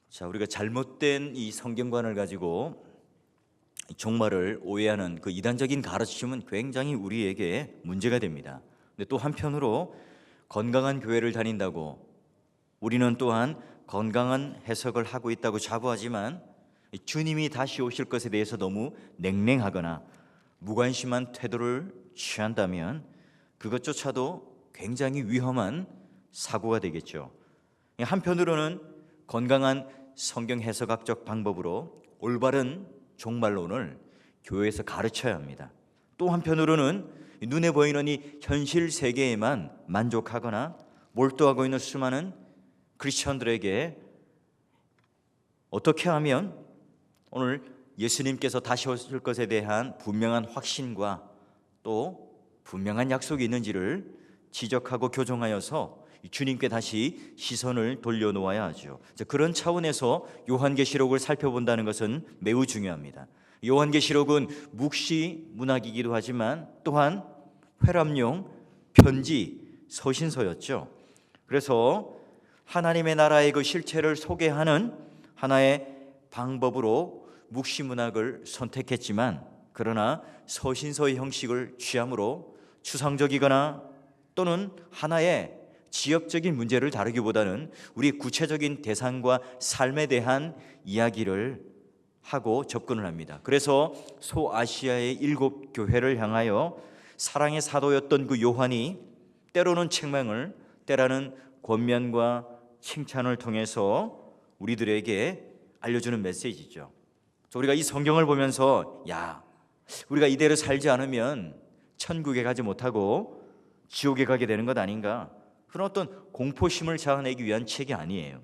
자, 우리가 잘못된 이 성경관을 가지고 종말을 오해하는 그 이단적인 가르침은 굉장히 우리에게 문제가 됩니다. 근데 또 한편으로 건강한 교회를 다닌다고 우리는 또한 건강한 해석을 하고 있다고 자부하지만 주님이 다시 오실 것에 대해서 너무 냉랭하거나 무관심한 태도를 취한다면 그것조차도 굉장히 위험한 사고가 되겠죠. 한편으로는 건강한 성경 해석학적 방법으로 올바른 종말론을 교회에서 가르쳐야 합니다. 또 한편으로는 눈에 보이는 이 현실 세계에만 만족하거나 몰두하고 있는 수많은 크리스천들에게 어떻게 하면 오늘 예수님께서 다시 오실 것에 대한 분명한 확신과 또 분명한 약속이 있는지를 지적하고 교정하여서 주님께 다시 시선을 돌려놓아야 하죠. 그런 차원에서 요한계시록을 살펴본다는 것은 매우 중요합니다. 요한계시록은 묵시 문학이기도 하지만 또한 회람용 편지 서신서였죠. 그래서 하나님의 나라의 그 실체를 소개하는 하나의 방법으로 묵시 문학을 선택했지만, 그러나 서신서의 형식을 취함으로 추상적이거나 또는 하나의 지역적인 문제를 다루기보다는 우리 구체적인 대상과 삶에 대한 이야기를 하고 접근을 합니다. 그래서 소아시아의 7 교회를 향하여 사랑의 사도였던 그 요한이 때로는 책망을, 때로는 권면과 칭찬을 통해서 우리들에게 알려주는 메시지죠. 우리가 이 성경을 보면서 우리가 이대로 살지 않으면 천국에 가지 못하고 지옥에 가게 되는 것 아닌가, 그런 어떤 공포심을 자아내기 위한 책이 아니에요.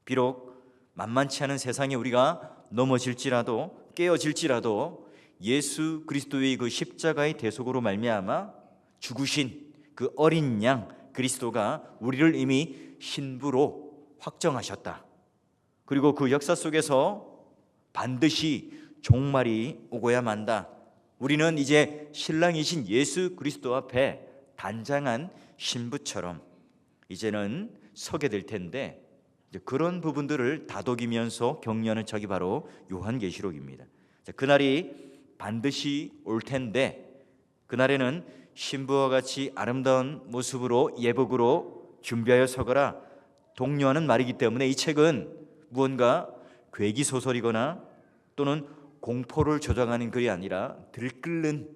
비록 만만치 않은 세상에 우리가 넘어질지라도 깨어질지라도 예수 그리스도의 그 십자가의 대속으로 말미암아 죽으신 그 어린 양 그리스도가 우리를 이미 신부로 확정하셨다. 그리고 그 역사 속에서 반드시 종말이 오고야 만다. 우리는 이제 신랑이신 예수 그리스도 앞에 단장한 신부처럼 이제는 서게 될 텐데, 그런 부분들을 다독이면서 격려하는 책이 바로 요한계시록입니다. 그날이 반드시 올 텐데, 그날에는 신부와 같이 아름다운 모습으로 예복으로 준비하여 서거라 독려하는 말이기 때문에 이 책은 무언가 괴기소설이거나 또는 공포를 조장하는 글이 아니라 들끓는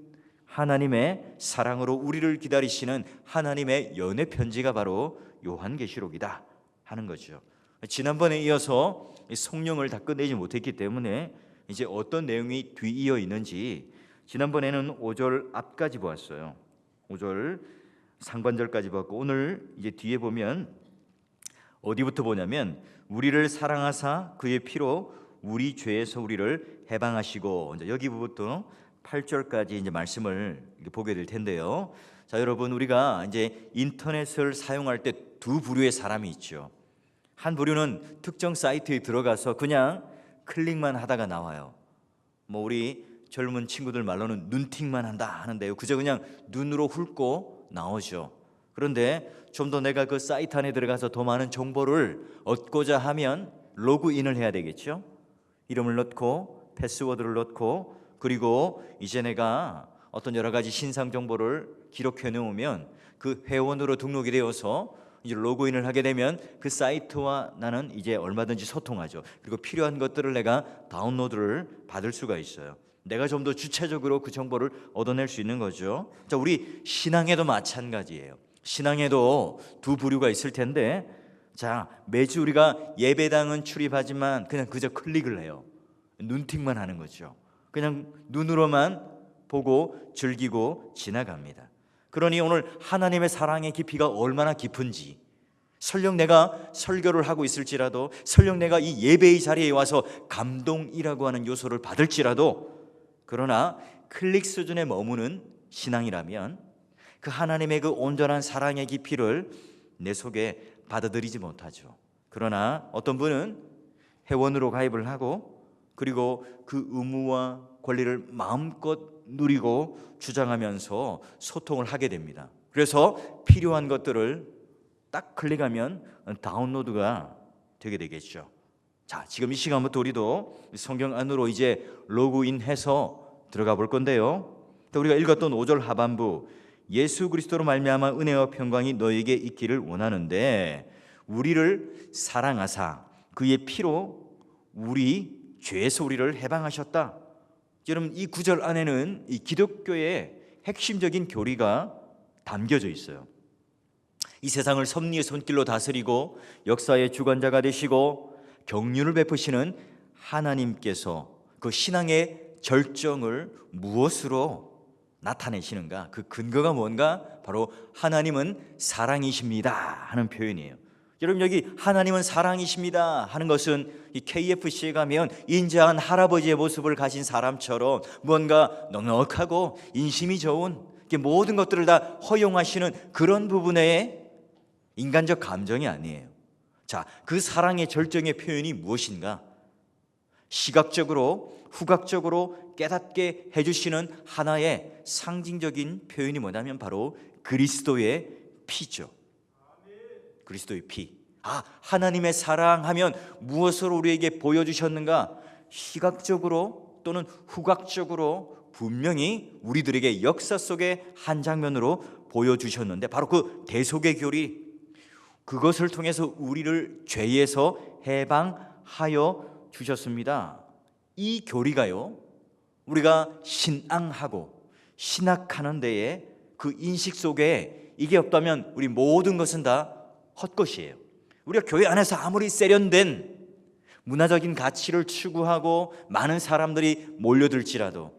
하나님의 사랑으로 우리를 기다리시는 하나님의 연애 편지가 바로 요한계시록이다 하는 거죠. 지난번에 이어서 성령을 다 끝내지 못했기 때문에 이제 어떤 내용이 뒤이어 있는지, 지난번에는 5절 앞까지 보았어요. 5절 상반절까지 보았고, 오늘 이제 뒤에 보면 어디부터 보냐면 우리를 사랑하사 그의 피로 우리 죄에서 우리를 해방하시고, 이제 여기 부분부터 8절까지 이제 말씀을 보게 될 텐데요. 자, 여러분, 우리가 이제 인터넷을 사용할 때 2부류의 사람이 있죠. 한 부류는 특정 사이트에 들어가서 그냥 클릭만 하다가 나와요. 우리 젊은 친구들 말로는 눈팅만 한다 하는데요, 그저 그냥 눈으로 훑고 나오죠. 그런데 좀 더 내가 그 사이트 안에 들어가서 더 많은 정보를 얻고자 하면 로그인을 해야 되겠죠. 이름을 넣고 패스워드를 넣고, 그리고 이제 내가 어떤 여러 가지 신상 정보를 기록해 놓으면 그 회원으로 등록이 되어서 이제 로그인을 하게 되면 그 사이트와 나는 이제 얼마든지 소통하죠. 그리고 필요한 것들을 내가 다운로드를 받을 수가 있어요. 내가 좀 더 주체적으로 그 정보를 얻어낼 수 있는 거죠. 자, 우리 신앙에도 마찬가지예요. 신앙에도 2부류가 있을 텐데, 자, 매주 우리가 예배당은 출입하지만 그냥 그저 클릭을 해요. 눈팅만 하는 거죠. 그냥 눈으로만 보고 즐기고 지나갑니다. 그러니 오늘 하나님의 사랑의 깊이가 얼마나 깊은지, 설령 내가 설교를 하고 있을지라도, 설령 내가 이 예배의 자리에 와서 감동이라고 하는 요소를 받을지라도, 그러나 클릭 수준에 머무는 신앙이라면 그 하나님의 그 온전한 사랑의 깊이를 내 속에 받아들이지 못하죠. 그러나 어떤 분은 회원으로 가입을 하고 그리고 그 의무와 권리를 마음껏 누리고 주장하면서 소통을 하게 됩니다. 그래서 필요한 것들을 딱 클릭하면 다운로드가 되게 되겠죠. 자, 지금 이 시간부터 우리도 성경 안으로 이제 로그인해서 들어가 볼 건데요. 우리가 읽었던 5절 하반부, 예수 그리스도로 말미암아 은혜와 평강이 너에게 있기를 원하는데 우리를 사랑하사 그의 피로 우리 죄에서 우리를 해방하셨다. 여러분, 이 구절 안에는 이 기독교의 핵심적인 교리가 담겨져 있어요. 이 세상을 섭리의 손길로 다스리고 역사의 주관자가 되시고 경륜을 베푸시는 하나님께서 그 신앙의 절정을 무엇으로 나타내시는가? 그 근거가 뭔가? 바로 하나님은 사랑이십니다 하는 표현이에요. 여러분, 여기 하나님은 사랑이십니다 하는 것은 이 KFC에 가면 인자한 할아버지의 모습을 가진 사람처럼 뭔가 넉넉하고 인심이 좋은 모든 것들을 다 허용하시는 그런 부분의 인간적 감정이 아니에요. 자, 그 사랑의 절정의 표현이 무엇인가? 시각적으로 후각적으로 깨닫게 해주시는 하나의 상징적인 표현이 뭐냐면 바로 그리스도의 피죠. 그리스도의 피. 하나님의 사랑하면 무엇으로 우리에게 보여주셨는가? 시각적으로 또는 후각적으로 분명히 우리들에게 역사 속의 한 장면으로 보여주셨는데 바로 그 대속의 교리, 그것을 통해서 우리를 죄에서 해방하여 주셨습니다. 이 교리가요, 우리가 신앙하고 신학하는 데에 그 인식 속에 이게 없다면 우리 모든 것은 다 헛것이에요. 우리가 교회 안에서 아무리 세련된 문화적인 가치를 추구하고 많은 사람들이 몰려들지라도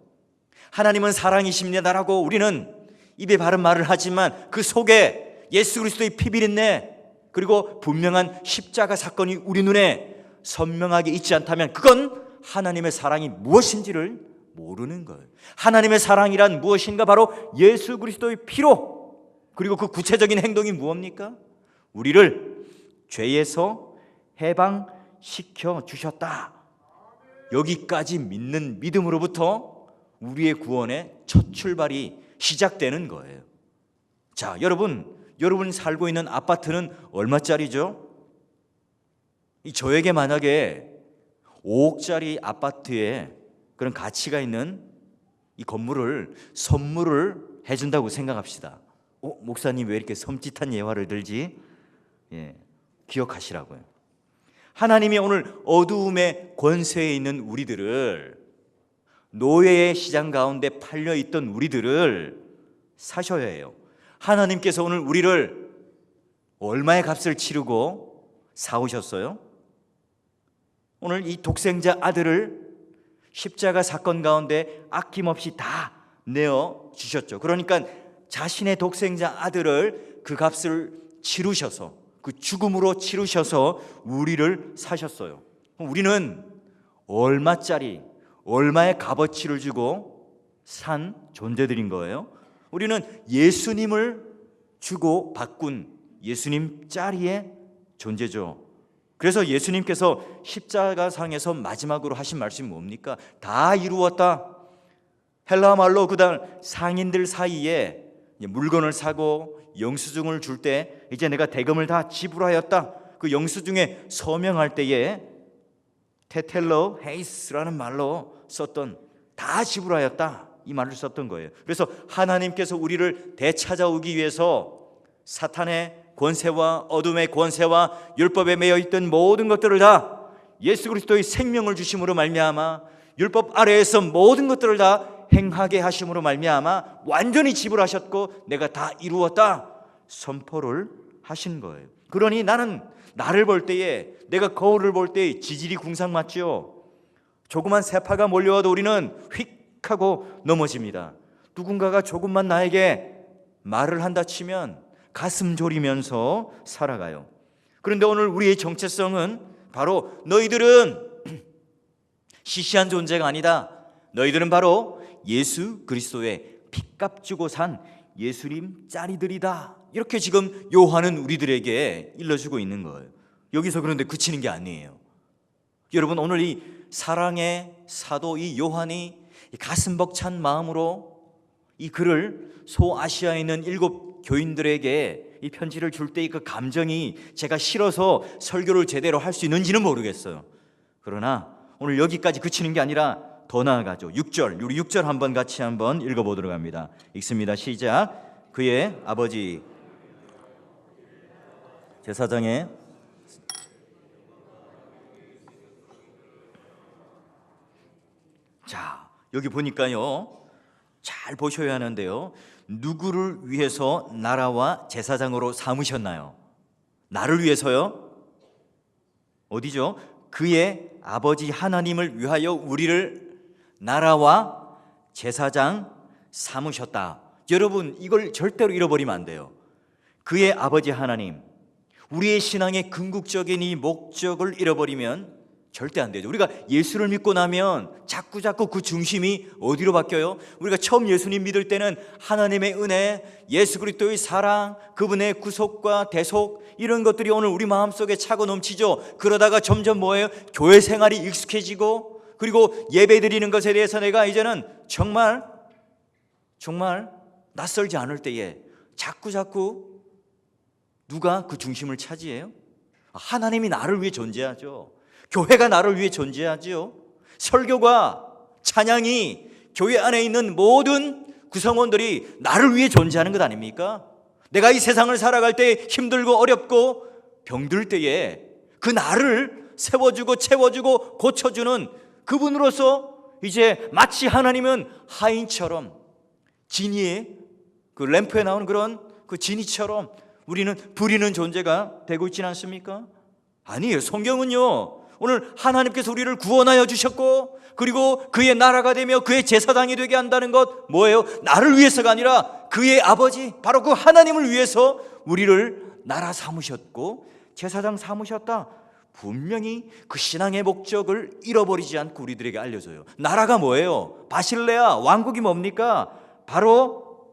하나님은 사랑이십니다라고 우리는 입에 바른 말을 하지만 그 속에 예수 그리스도의 피 비린내 그리고 분명한 십자가 사건이 우리 눈에 선명하게 있지 않다면 그건 하나님의 사랑이 무엇인지를 모르는 거예요. 하나님의 사랑이란 무엇인가? 바로 예수 그리스도의 피로, 그리고 그 구체적인 행동이 무엇입니까? 우리를 죄에서 해방시켜 주셨다. 여기까지 믿는 믿음으로부터 우리의 구원의 첫 출발이 시작되는 거예요. 자, 여러분 살고 있는 아파트는 얼마짜리죠? 저에게 만약에 5억짜리 아파트에 그런 가치가 있는 이 건물을 선물을 해준다고 생각합시다. 목사님 왜 이렇게 섬찟한 예화를 들지? 기억하시라고요. 하나님이 오늘 어두움의 권세에 있는 우리들을, 노예의 시장 가운데 팔려있던 우리들을 사셔야 해요. 하나님께서 오늘 우리를 얼마의 값을 치르고 사오셨어요? 오늘 이 독생자 아들을 십자가 사건 가운데 아낌없이 다 내어 주셨죠. 그러니까 자신의 독생자 아들을 그 값을 치르셔서, 그 죽음으로 치르셔서 우리를 사셨어요. 우리는 얼마짜리, 얼마의 값어치를 주고 산 존재들인 거예요. 우리는 예수님을 주고 바꾼 예수님 짜리의 존재죠. 그래서 예수님께서 십자가상에서 마지막으로 하신 말씀이 뭡니까? 다 이루었다. 헬라 말로 그날 상인들 사이에 물건을 사고 영수증을 줄 때 이제 내가 대금을 다 지불하였다. 그 영수증에 서명할 때에 테텔러 헤이스라는 말로 썼던 다 지불하였다, 이 말을 썼던 거예요. 그래서 하나님께서 우리를 되찾아오기 위해서 사탄의 권세와 어둠의 권세와 율법에 매여 있던 모든 것들을 다 예수 그리스도의 생명을 주심으로 말미암아 율법 아래에서 모든 것들을 다 행하게 하심으로 말미암아 완전히 지불하셨고 내가 다 이루었다 선포를 하신 거예요. 그러니 나는 나를 볼 때에, 내가 거울을 볼 때에 지질이 궁상맞죠. 조그만 세파가 몰려와도 우리는 휙 하고 넘어집니다. 누군가가 조금만 나에게 말을 한다 치면 가슴 졸이면서 살아가요. 그런데 오늘 우리의 정체성은 바로 너희들은 시시한 존재가 아니다. 너희들은 바로 예수 그리스도의 핏값 주고 산 예수님 짜리들이다. 이렇게 지금 요한은 우리들에게 일러주고 있는 거예요. 여기서 그런데 그치는 게 아니에요. 여러분, 오늘 이 사랑의 사도 이 요한이 가슴 벅찬 마음으로 이 글을 소아시아에 있는 7 교인들에게 이 편지를 줄 때 그 감정이 제가 싫어서 설교를 제대로 할 수 있는지는 모르겠어요. 그러나 오늘 여기까지 그치는 게 아니라 더 나아가죠. 6절, 우리 6절 한번 같이 한번 읽어보도록 합니다. 읽습니다. 시작. 그의 아버지 제사장의 자, 여기 보니까요, 잘 보셔야 하는데요, 누구를 위해서 나라와 제사장으로 삼으셨나요? 나를 위해서요? 어디죠? 그의 아버지 하나님을 위하여 우리를 나라와 제사장 삼으셨다. 여러분, 이걸 절대로 잃어버리면 안 돼요. 그의 아버지 하나님, 우리의 신앙의 궁극적인 이 목적을 잃어버리면 절대 안 되죠. 우리가 예수를 믿고 나면 자꾸 그 중심이 어디로 바뀌어요? 우리가 처음 예수님 믿을 때는 하나님의 은혜, 예수 그리스도의 사랑, 그분의 구속과 대속, 이런 것들이 오늘 우리 마음속에 차고 넘치죠. 그러다가 점점 뭐예요? 교회 생활이 익숙해지고, 그리고 예배 드리는 것에 대해서 내가 이제는 정말 낯설지 않을 때에 자꾸 누가 그 중심을 차지해요? 하나님이 나를 위해 존재하죠. 교회가 나를 위해 존재하지요. 설교가, 찬양이, 교회 안에 있는 모든 구성원들이 나를 위해 존재하는 것 아닙니까? 내가 이 세상을 살아갈 때 힘들고 어렵고 병들 때에 그 나를 세워주고 채워주고 고쳐주는 그분으로서 이제 마치 하나님은 하인처럼, 지니의 그 램프에 나오는 그런 그 지니처럼 우리는 부리는 존재가 되고 있지는 않습니까? 아니에요. 성경은요, 오늘 하나님께서 우리를 구원하여 주셨고, 그리고 그의 나라가 되며 그의 제사장이 되게 한다는 것 뭐예요? 나를 위해서가 아니라 그의 아버지, 바로 그 하나님을 위해서 우리를 나라 삼으셨고 제사장 삼으셨다. 분명히 그 신앙의 목적을 잃어버리지 않고 우리들에게 알려줘요. 나라가 뭐예요? 바실레아, 왕국이 뭡니까? 바로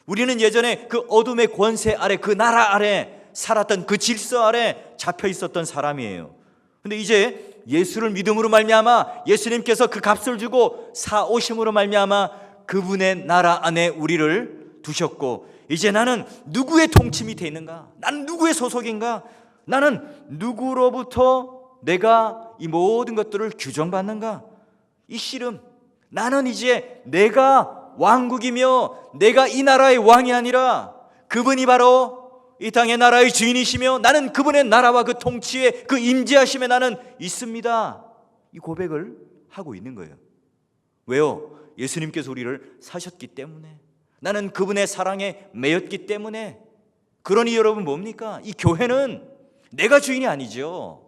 우리는 예전에 그 어둠의 권세 아래, 그 나라 아래 살았던, 그 질서 아래 잡혀 있었던 사람이에요. 근데 이제 예수를 믿음으로 말미암아 예수님께서 그 값을 주고 사오심으로 말미암아 그분의 나라 안에 우리를 두셨고, 이제 나는 누구의 통치 밑에 있는가? 나는 누구의 소속인가? 나는 누구로부터 내가 이 모든 것들을 규정받는가? 이 씨름, 나는 이제 내가 왕국이며 내가 이 나라의 왕이 아니라 그분이 바로 이 땅의 나라의 주인이시며 나는 그분의 나라와 그 통치에, 그 임재하심에 나는 있습니다. 이 고백을 하고 있는 거예요. 왜요? 예수님께서 우리를 사셨기 때문에, 나는 그분의 사랑에 매였기 때문에. 그러니 여러분 뭡니까? 이 교회는 내가 주인이 아니죠.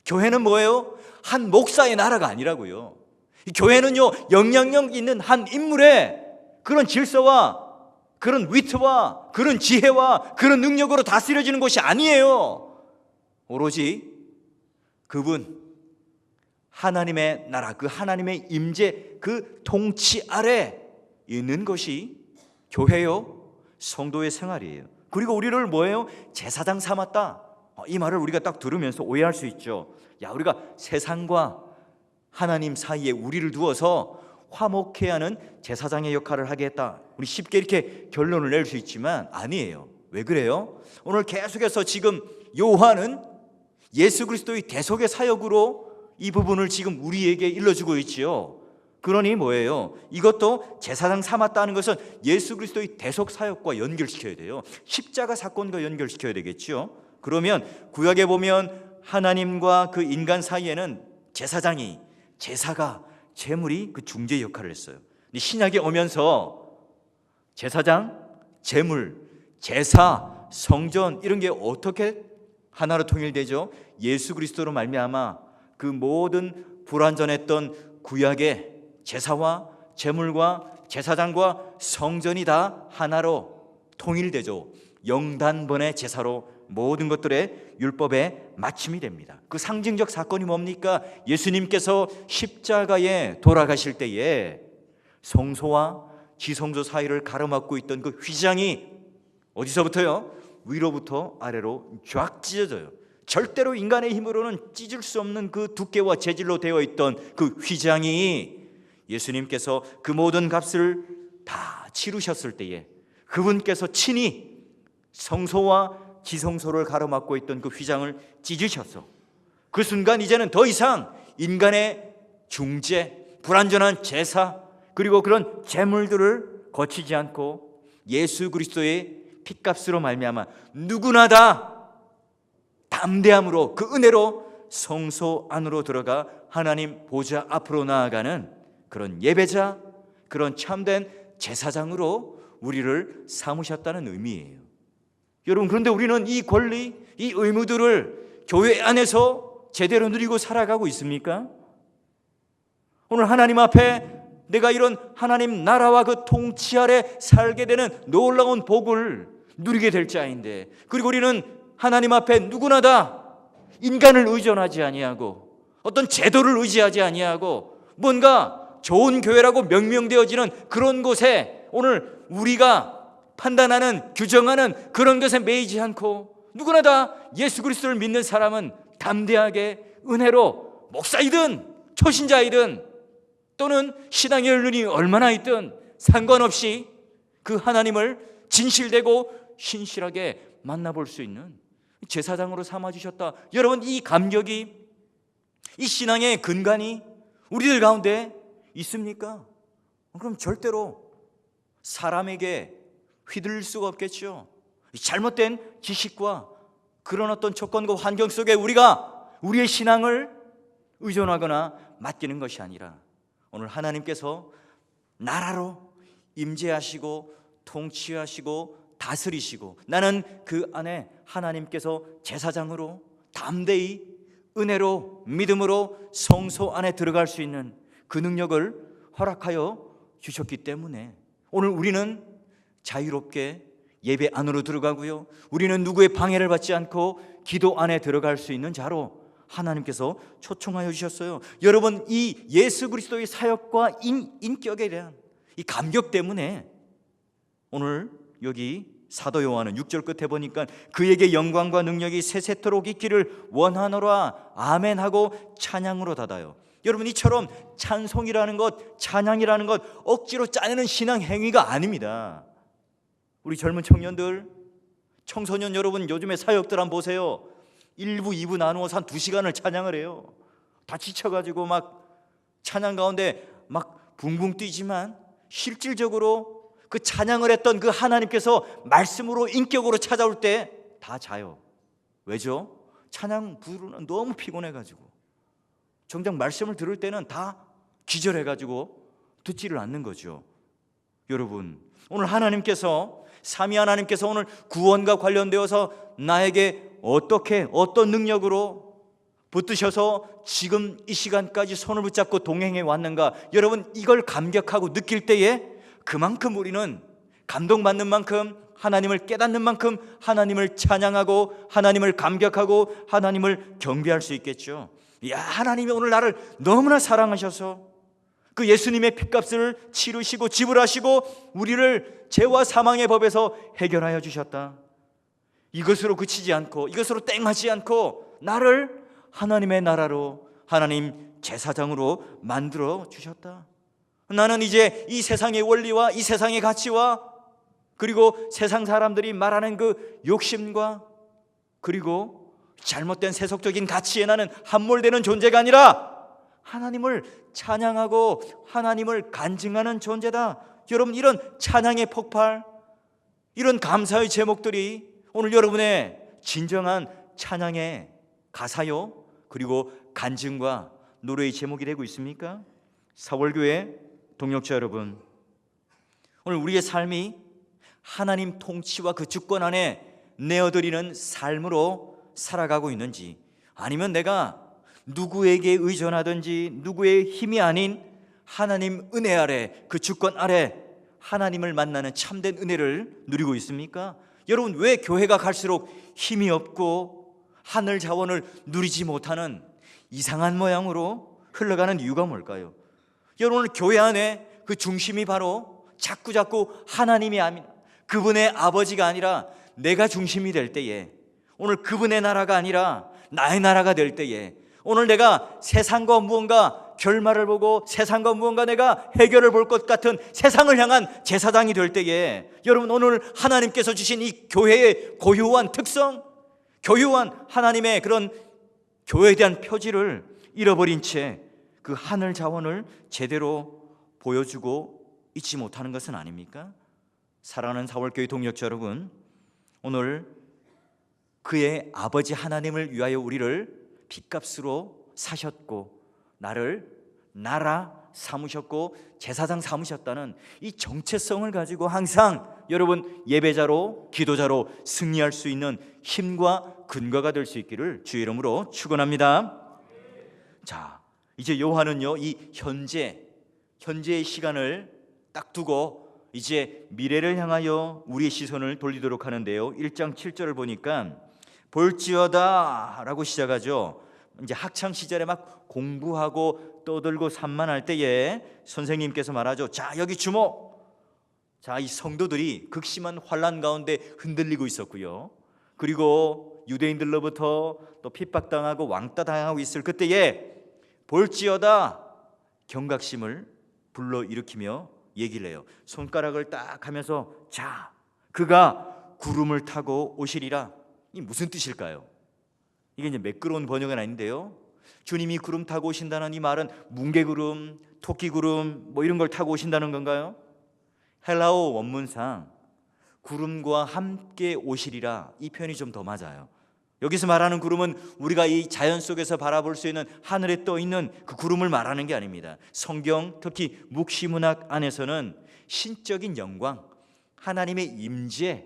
교회는 뭐예요? 한 목사의 나라가 아니라고요. 이 교회는요, 영향력 있는 한 인물의 그런 질서와 그런 위트와 그런 지혜와 그런 능력으로 다스려지는 것이 아니에요. 오로지 그분 하나님의 나라, 그 하나님의 임재, 그 통치 아래 있는 것이 교회요, 성도의 생활이에요. 그리고 우리를 뭐예요? 제사장 삼았다. 이 말을 우리가 딱 들으면서 오해할 수 있죠. 야, 우리가 세상과 하나님 사이에 우리를 두어서 화목해야 하는 제사장의 역할을 하게 했다. 우리 쉽게 이렇게 결론을 낼 수 있지만 아니에요. 왜 그래요? 오늘 계속해서 지금 요한은 예수 그리스도의 대속의 사역으로 이 부분을 지금 우리에게 일러주고 있지요. 그러니 뭐예요? 이것도 제사장 삼았다는 것은 예수 그리스도의 대속 사역과 연결시켜야 돼요. 십자가 사건과 연결시켜야 되겠죠. 그러면 구약에 보면 하나님과 그 인간 사이에는 제사장이, 제사가, 제물이 그 중재 역할을 했어요. 근데 신약에 오면서 제사장, 제물, 제사, 성전 이런 게 어떻게 하나로 통일되죠? 예수 그리스도로 말미암아 그 모든 불완전했던 구약의 제사와 제물과 제사장과 성전이 다 하나로 통일되죠. 영단번의 제사로 모든 것들의 율법에 마침이 됩니다. 그 상징적 사건이 뭡니까? 예수님께서 십자가에 돌아가실 때에 성소와 지성소 사이를 가로막고 있던 그 휘장이 어디서부터요? 위로부터 아래로 쫙 찢어져요. 절대로 인간의 힘으로는 찢을 수 없는 그 두께와 재질로 되어 있던 그 휘장이 예수님께서 그 모든 값을 다 치르셨을 때에 그분께서 친히 성소와 지성소를 가로막고 있던 그 휘장을 찢으셔서 그 순간 이제는 더 이상 인간의 중재, 불완전한 제사, 그리고 그런 제물들을 거치지 않고 예수 그리스도의 핏값으로 말미암아 누구나 다 담대함으로 그 은혜로 성소 안으로 들어가 하나님 보좌 앞으로 나아가는 그런 예배자, 그런 참된 제사장으로 우리를 삼으셨다는 의미예요. 여러분, 그런데 우리는 이 권리, 이 의무들을 교회 안에서 제대로 누리고 살아가고 있습니까? 오늘 하나님 앞에 내가 이런 하나님 나라와 그 통치 아래 살게 되는 놀라운 복을 누리게 될 자인데, 그리고 우리는 하나님 앞에 누구나 다 인간을 의존하지 아니하고 어떤 제도를 의지하지 아니하고 뭔가 좋은 교회라고 명명되어지는 그런 곳에 오늘 우리가 판단하는, 규정하는 그런 것에 매이지 않고 누구나 다 예수 그리스도를 믿는 사람은 담대하게 은혜로 목사이든 초신자이든 또는 신앙의 연륜이 얼마나 있든 상관없이 그 하나님을 진실되고 신실하게 만나볼 수 있는 제사장으로 삼아주셨다. 여러분, 이 감격이, 이 신앙의 근간이 우리들 가운데 있습니까? 그럼 절대로 사람에게 휘둘릴 수가 없겠죠. 잘못된 지식과 그런 어떤 조건과 환경 속에 우리가 우리의 신앙을 의존하거나 맡기는 것이 아니라 오늘 하나님께서 나라로 임재하시고 통치하시고 다스리시고 나는 그 안에 하나님께서 제사장으로 담대히 은혜로 믿음으로 성소 안에 들어갈 수 있는 그 능력을 허락하여 주셨기 때문에 오늘 우리는 자유롭게 예배 안으로 들어가고요, 우리는 누구의 방해를 받지 않고 기도 안에 들어갈 수 있는 자로 하나님께서 초청하여 주셨어요. 여러분, 이 예수 그리스도의 사역과 인격에 대한 이 감격 때문에 오늘 여기 사도 요한은 6절 끝에 보니까 그에게 영광과 능력이 세세토록 있기를 원하노라 아멘 하고 찬양으로 닫아요. 여러분, 이처럼 찬송이라는 것, 찬양이라는 것 억지로 짜내는 신앙 행위가 아닙니다. 우리 젊은 청년들, 청소년 여러분, 요즘에 사역들 한번 보세요. 1부, 2부 나누어서 한 2시간을 찬양을 해요. 다 지쳐가지고 막 찬양 가운데 막 붕붕 뛰지만 실질적으로 그 찬양을 했던 그 하나님께서 말씀으로 인격으로 찾아올 때 다 자요. 왜죠? 찬양 부르는 너무 피곤해가지고 정작 말씀을 들을 때는 다 기절해가지고 듣지를 않는 거죠. 여러분, 오늘 하나님께서, 삼위 하나님께서 오늘 구원과 관련되어서 나에게 어떻게 어떤 능력으로 붙드셔서 지금 이 시간까지 손을 붙잡고 동행해 왔는가, 여러분 이걸 감격하고 느낄 때에 그만큼 우리는 감동받는 만큼, 하나님을 깨닫는 만큼 하나님을 찬양하고 하나님을 감격하고 하나님을 경배할 수 있겠죠. 야, 하나님이 오늘 나를 너무나 사랑하셔서 그 예수님의 핏값을 치르시고 지불하시고 우리를 죄와 사망의 법에서 해결하여 주셨다. 이것으로 그치지 않고, 이것으로 땡하지 않고 나를 하나님의 나라로, 하나님 제사장으로 만들어 주셨다. 나는 이제 이 세상의 원리와 이 세상의 가치와 그리고 세상 사람들이 말하는 그 욕심과 그리고 잘못된 세속적인 가치에 나는 함몰되는 존재가 아니라 하나님을 찬양하고 하나님을 간증하는 존재다. 여러분, 이런 찬양의 폭발, 이런 감사의 제목들이 오늘 여러분의 진정한 찬양의 가사요, 그리고 간증과 노래의 제목이 되고 있습니까? 사월교회 동역자 여러분, 오늘 우리의 삶이 하나님 통치와 그 주권 안에 내어드리는 삶으로 살아가고 있는지, 아니면 내가 누구에게 의존하든지 누구의 힘이 아닌 하나님 은혜 아래, 그 주권 아래 하나님을 만나는 참된 은혜를 누리고 있습니까? 여러분, 왜 교회가 갈수록 힘이 없고 하늘 자원을 누리지 못하는 이상한 모양으로 흘러가는 이유가 뭘까요? 여러분, 오늘 교회 안에 그 중심이 바로 자꾸 하나님이 아닙니다. 그분의 아버지가 아니라 내가 중심이 될 때에, 오늘 그분의 나라가 아니라 나의 나라가 될 때에, 오늘 내가 세상과 무언가 결말을 보고 세상과 무언가 내가 해결을 볼 것 같은 세상을 향한 제사장이 될 때에, 여러분 오늘 하나님께서 주신 이 교회의 고유한 특성, 고유한 하나님의 그런 교회에 대한 표지를 잃어버린 채 그 하늘 자원을 제대로 보여주고 있지 못하는 것은 아닙니까? 사랑하는 사월교회 동역자 여러분, 오늘 그의 아버지 하나님을 위하여 우리를 핏값으로 사셨고 나를 나라 삼으셨고 제사장 삼으셨다는 이 정체성을 가지고 항상 여러분 예배자로 기도자로 승리할 수 있는 힘과 근거가 될 수 있기를 주의 이름으로 축원합니다. 자, 이제 요한은요 이 현재의 시간을 딱 두고 이제 미래를 향하여 우리의 시선을 돌리도록 하는데요, 1장 7절을 보니까 볼지어다 라고 시작하죠. 이제 학창 시절에 막 공부하고 떠들고 산만할 때에 선생님께서 말하죠. 자, 여기 주목. 자, 이 성도들이 극심한 환난 가운데 흔들리고 있었고요, 그리고 유대인들로부터 또 핍박당하고 왕따당하고 있을 그때에 볼지어다 경각심을 불러일으키며 얘기를 해요. 손가락을 딱 하면서 자, 그가 구름을 타고 오시리라. 이 무슨 뜻일까요? 이게 이제 매끄러운 번역은 아닌데요, 주님이 구름 타고 오신다는 이 말은 뭉게구름, 토끼구름 뭐 이런 걸 타고 오신다는 건가요? 헬라어 원문상 구름과 함께 오시리라 이 표현이 좀 더 맞아요. 여기서 말하는 구름은 우리가 이 자연 속에서 바라볼 수 있는 하늘에 떠 있는 그 구름을 말하는 게 아닙니다. 성경, 특히 묵시문학 안에서는 신적인 영광, 하나님의 임재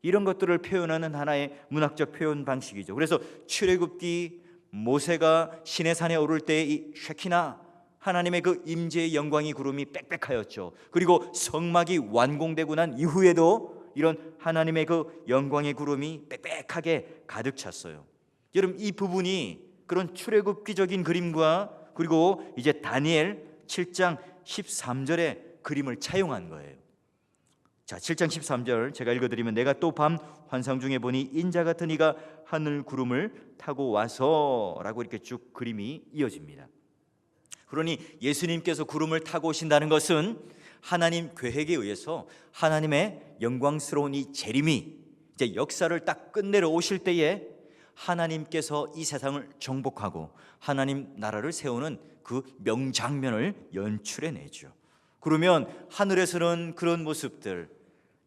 이런 것들을 표현하는 하나의 문학적 표현 방식이죠. 그래서 출애굽기 모세가 시내산에 오를 때 이 쉐키나 하나님의 그 임재의 영광이 구름이 빽빽하였죠. 그리고 성막이 완공되고 난 이후에도 이런 하나님의 그 영광의 구름이 빽빽하게 가득 찼어요. 여러분, 이 부분이 그런 출애굽기적인 그림과 그리고 이제 다니엘 7장 13절의 그림을 차용한 거예요. 자, 7장 13절 제가 읽어드리면 내가 또 밤 환상 중에 보니 인자 같은 이가 하늘 구름을 타고 와서 라고 이렇게 쭉 그림이 이어집니다. 그러니 예수님께서 구름을 타고 오신다는 것은 하나님 계획에 의해서 하나님의 영광스러운 이 재림이 이제 역사를 딱 끝내러 오실 때에 하나님께서 이 세상을 정복하고 하나님 나라를 세우는 그 명장면을 연출해내죠. 그러면 하늘에서는 그런 모습들,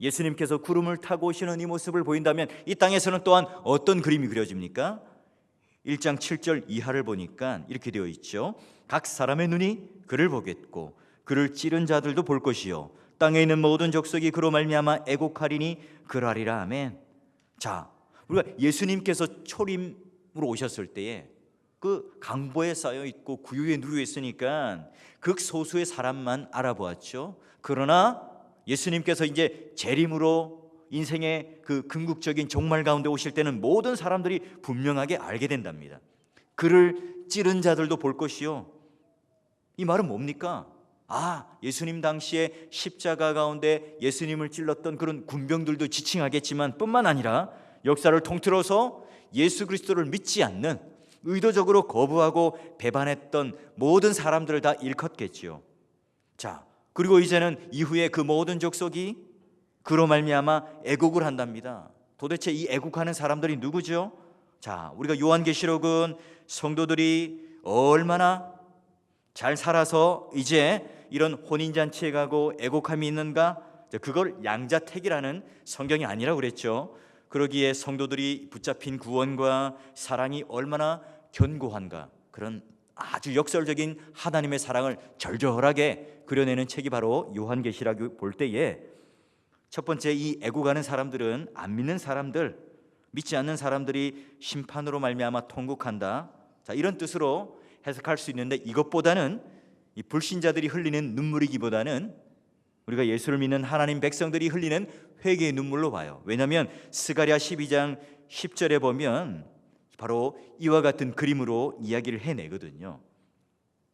예수님께서 구름을 타고 오시는 이 모습을 보인다면 이 땅에서는 또한 어떤 그림이 그려집니까? 1장 7절 이하를 보니까 이렇게 되어 있죠. 각 사람의 눈이 그를 보겠고 그를 찌른 자들도 볼 것이요 땅에 있는 모든 족속이 그로 말미암아 애곡하리니 그러하리라. 아멘. 자, 우리가 예수님께서 초림으로 오셨을 때에 그 강보에 쌓여 있고 구유에 누워 있으니까 극소수의 사람만 알아보았죠. 그러나 예수님께서 이제 재림으로 인생의 그 궁극적인 종말 가운데 오실 때는 모든 사람들이 분명하게 알게 된답니다. 그를 찌른 자들도 볼 것이요. 이 말은 뭡니까? 예수님 당시에 십자가 가운데 예수님을 찔렀던 그런 군병들도 지칭하겠지만 뿐만 아니라 역사를 통틀어서 예수 그리스도를 믿지 않는, 의도적으로 거부하고 배반했던 모든 사람들을 다 일컫겠지요. 자, 그리고 이제는 이후에 그 모든 족속이 그로 말미암아 애국을 한답니다. 도대체 이 애국하는 사람들이 누구죠? 자, 우리가 요한계시록은 성도들이 얼마나 잘 살아서 이제 이런 혼인잔치에 가고 애곡함이 있는가? 그걸 양자택이라는 성경이 아니라고 그랬죠. 그러기에 성도들이 붙잡힌 구원과 사랑이 얼마나 견고한가, 그런 아주 역설적인 하나님의 사랑을 절절하게 그려내는 책이 바로 요한계시라고 볼 때에 첫 번째, 이 애국하는 사람들은 안 믿는 사람들, 믿지 않는 사람들이 심판으로 말미암아 통곡한다. 자, 이런 뜻으로 해석할 수 있는데, 이것보다는 이 불신자들이 흘리는 눈물이기보다는 우리가 예수를 믿는 하나님 백성들이 흘리는 회개의 눈물로 봐요. 왜냐하면 스가랴 12장 10절에 보면 바로 이와 같은 그림으로 이야기를 해내거든요.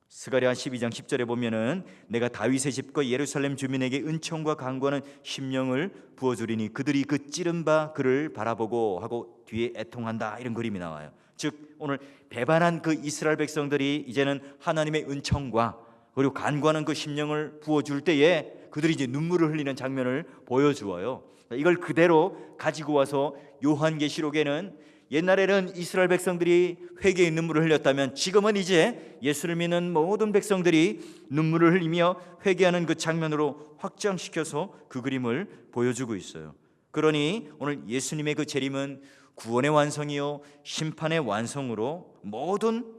스가랴 12장 10절에 보면은 내가 다윗의 집과 예루살렘 주민에게 은총과 강구하는 심령을 부어주리니 그들이 그 찌른 바 그를 바라보고 하고 뒤에 애통한다, 이런 그림이 나와요. 즉 오늘 배반한 그 이스라엘 백성들이 이제는 하나님의 은총과 그리고 간구하는 그 심령을 부어줄 때에 그들이 이제 눈물을 흘리는 장면을 보여주어요. 이걸 그대로 가지고 와서 요한계시록에는 옛날에는 이스라엘 백성들이 회개의 눈물을 흘렸다면 지금은 이제 예수를 믿는 모든 백성들이 눈물을 흘리며 회개하는 그 장면으로 확장시켜서 그 그림을 보여주고 있어요. 그러니 오늘 예수님의 그 재림은 구원의 완성이요 심판의 완성으로 모든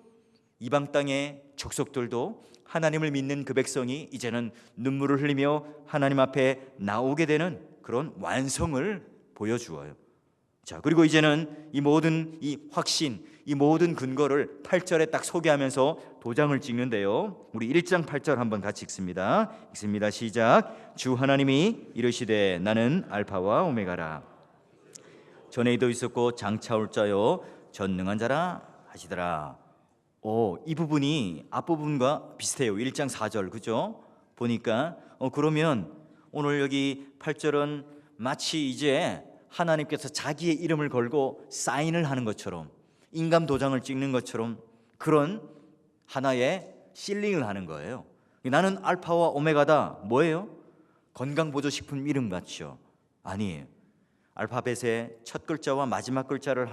이방 땅의 족속들도 하나님을 믿는 그 백성이 이제는 눈물을 흘리며 하나님 앞에 나오게 되는 그런 완성을 보여주어요. 자, 그리고 이제는 이 모든 이 확신, 이 모든 근거를 8절에 딱 소개하면서 도장을 찍는데요. 우리 1장 8절 한번 같이 읽습니다. 읽습니다. 시작. 주 하나님이 이르시되 나는 알파와 오메가라. 전에도 있었고 장차 올 자요 전능한 자라 하시더라. 이 부분이 앞부분과 비슷해요. 1장 4절 그죠? 보니까 그러면 오늘 여기 8절은 마치 이제 하나님께서 자기의 이름을 걸고 사인을 하는 것처럼 인감 도장을 찍는 것처럼 그런 하나의 실링을 하는 거예요. 나는 알파와 오메가다. 뭐예요? 건강보조식품 이름 같죠? 아니에요. 알파벳의 첫 글자와 마지막 글자를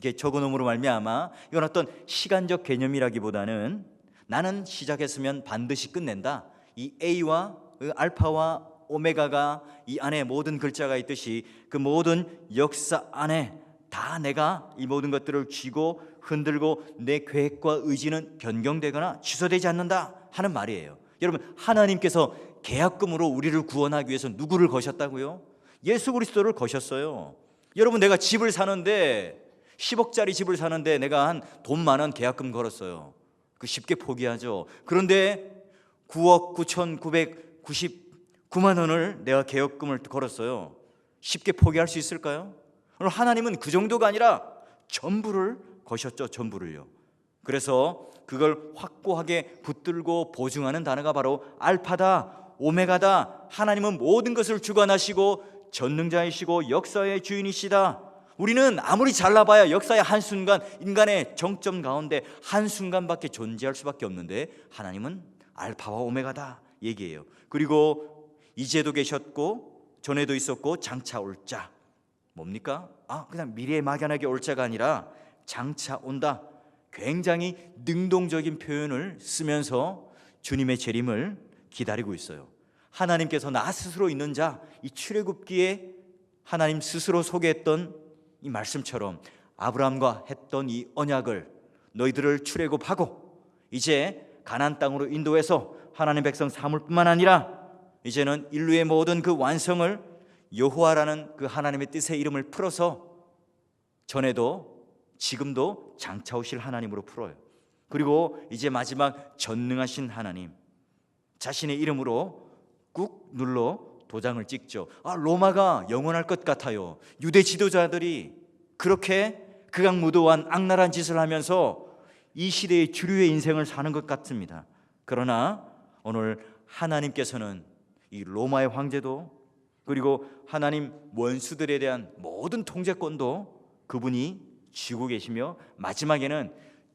이렇게 적어놓음으로 말미암아 이건 어떤 시간적 개념이라기보다는 나는 시작했으면 반드시 끝낸다. 이 A와 알파와 오메가가 이 안에 모든 글자가 있듯이 그 모든 역사 안에 다 내가 이 모든 것들을 쥐고 흔들고 내 계획과 의지는 변경되거나 취소되지 않는다 하는 말이에요. 여러분, 하나님께서 계약금으로 우리를 구원하기 위해서 누구를 거셨다고요? 예수 그리스도를 거셨어요. 여러분, 내가 집을 사는데 10억짜리 집을 사는데 내가 한 돈 많은 계약금 걸었어요. 그 쉽게 포기하죠. 그런데 9억 9,999만 원을 내가 계약금을 걸었어요. 쉽게 포기할 수 있을까요? 하나님은 그 정도가 아니라 전부를 거셨죠. 전부를요. 그래서 그걸 확고하게 붙들고 보증하는 단어가 바로 알파다, 오메가다. 하나님은 모든 것을 주관하시고 전능자이시고 역사의 주인이시다. 우리는 아무리 잘나봐야 역사의 한순간, 인간의 정점 가운데 한순간밖에 존재할 수밖에 없는데 하나님은 알파와 오메가다 얘기해요. 그리고 이제도 계셨고 전에도 있었고 장차 올 자. 뭡니까? 그냥 미래에 막연하게 올 자가 아니라 장차 온다. 굉장히 능동적인 표현을 쓰면서 주님의 재림을 기다리고 있어요. 하나님께서 나 스스로 있는 자, 이 출애굽기에 하나님 스스로 소개했던 이 말씀처럼 아브라함과 했던 이 언약을 너희들을 출애굽하고 이제 가나안 땅으로 인도해서 하나님 백성 삼을 뿐만 아니라 이제는 인류의 모든 그 완성을 여호와라는 그 하나님의 뜻의 이름을 풀어서 전에도 지금도 장차 오실 하나님으로 풀어요. 그리고 이제 마지막 전능하신 하나님 자신의 이름으로 꾹 눌러 도장을 찍죠. 로마가 영원할 것 같아요. 유대 지도자들이 그렇게 극악무도한 악랄한 짓을 하면서 이 시대의 주류의 인생을 사는 것 같습니다. 그러나 오늘 하나님께서는 이 로마의 황제도 그리고 하나님 원수들에 대한 모든 통제권도 그분이 쥐고 계시며 마지막에는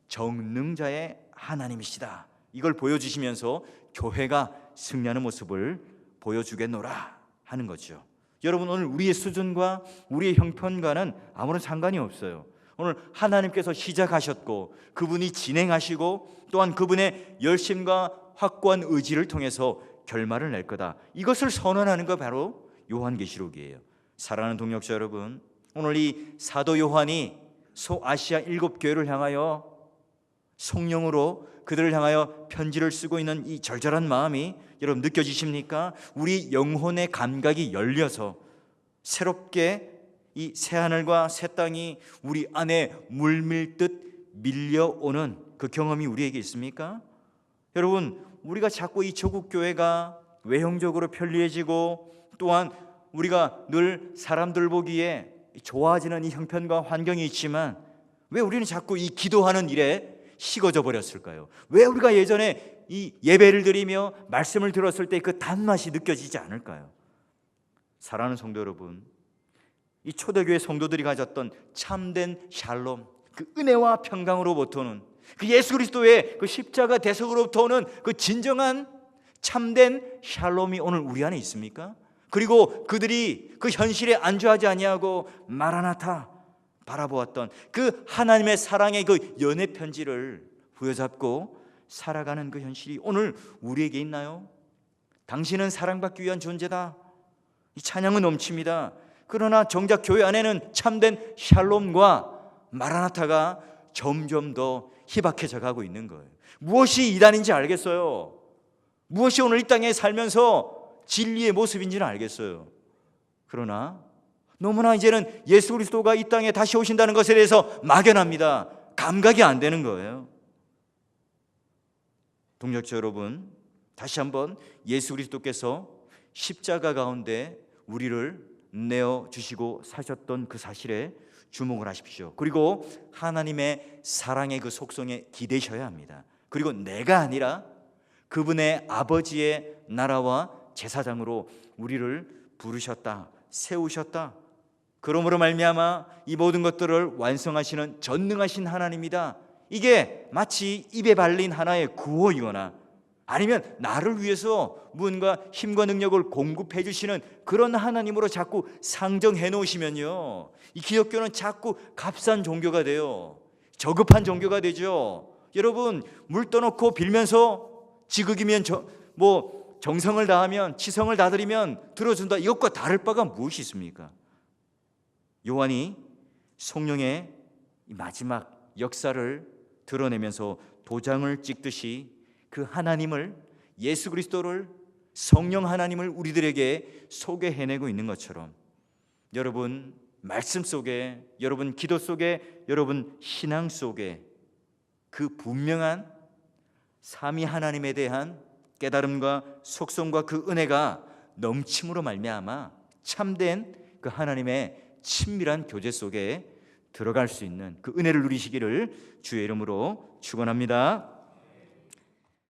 정능자의 하나님이시다. 이걸 보여주시면서 교회가 승리하는 모습을 보여주겠노라 하는 거죠. 여러분, 오늘 우리의 수준과 우리의 형편과는 아무런 상관이 없어요. 오늘 하나님께서 시작하셨고 그분이 진행하시고 또한 그분의 열심과 확고한 의지를 통해서 결말을 낼 거다. 이것을 선언하는 거 바로 요한계시록이에요. 사랑하는 동역자 여러분, 오늘 이 사도 요한이 소아시아 7교회를 향하여 성령으로 그들을 향하여 편지를 쓰고 있는 이 절절한 마음이 여러분 느껴지십니까? 우리 영혼의 감각이 열려서 새롭게 이 새하늘과 새 땅이 우리 안에 물밀듯 밀려오는 그 경험이 우리에게 있습니까? 여러분, 우리가 자꾸 이 조국교회가 외형적으로 편리해지고 또한 우리가 늘 사람들 보기에 좋아지는 이 형편과 환경이 있지만 왜 우리는 자꾸 이 기도하는 일에 식어져 버렸을까요? 왜 우리가 예전에 이 예배를 드리며 말씀을 들었을 때 그 단맛이 느껴지지 않을까요? 사랑하는 성도 여러분, 이 초대교회 성도들이 가졌던 참된 샬롬, 그 은혜와 평강으로부터는 그 예수 그리스도의 그 십자가 대속으로부터 오는 그 진정한 참된 샬롬이 오늘 우리 안에 있습니까? 그리고 그들이 그 현실에 안주하지 아니하고 마라나타, 바라보았던 그 하나님의 사랑의 그 연애 편지를 부여잡고 살아가는 그 현실이 오늘 우리에게 있나요? 당신은 사랑받기 위한 존재다. 이 찬양은 넘칩니다. 그러나 정작 교회 안에는 참된 샬롬과 마라나타가 점점 더 희박해져 가고 있는 거예요. 무엇이 이단인지 알겠어요. 무엇이 오늘 이 땅에 살면서 진리의 모습인지는 알겠어요. 그러나 너무나 이제는 예수 그리스도가 이 땅에 다시 오신다는 것에 대해서 막연합니다. 감각이 안 되는 거예요. 동역자 여러분, 다시 한번 예수 그리스도께서 십자가 가운데 우리를 내어주시고 사셨던 그 사실에 주목을 하십시오. 그리고 하나님의 사랑의 그 속성에 기대셔야 합니다. 그리고 내가 아니라 그분의 아버지의 나라와 제사장으로 우리를 부르셨다, 세우셨다. 그러므로 말미암아 이 모든 것들을 완성하시는 전능하신 하나님이다. 이게 마치 입에 발린 하나의 구호이거나 아니면 나를 위해서 무언가 힘과 능력을 공급해 주시는 그런 하나님으로 자꾸 상정해 놓으시면요, 이 기독교는 자꾸 값싼 종교가 돼요. 저급한 종교가 되죠. 여러분, 물 떠놓고 빌면서 지극이면 정성을 다하면, 치성을 다드리면 들어준다, 이것과 다를 바가 무엇이 있습니까? 요한이 성령의 마지막 역사를 드러내면서 도장을 찍듯이 그 하나님을, 예수 그리스도를, 성령 하나님을 우리들에게 소개해내고 있는 것처럼 여러분 말씀 속에, 여러분 기도 속에, 여러분 신앙 속에 그 분명한 삼위 하나님에 대한 깨달음과 속성과 그 은혜가 넘침으로 말미암아 참된 그 하나님의 친밀한 교제 속에 들어갈 수 있는 그 은혜를 누리시기를 주의 이름으로 축원합니다.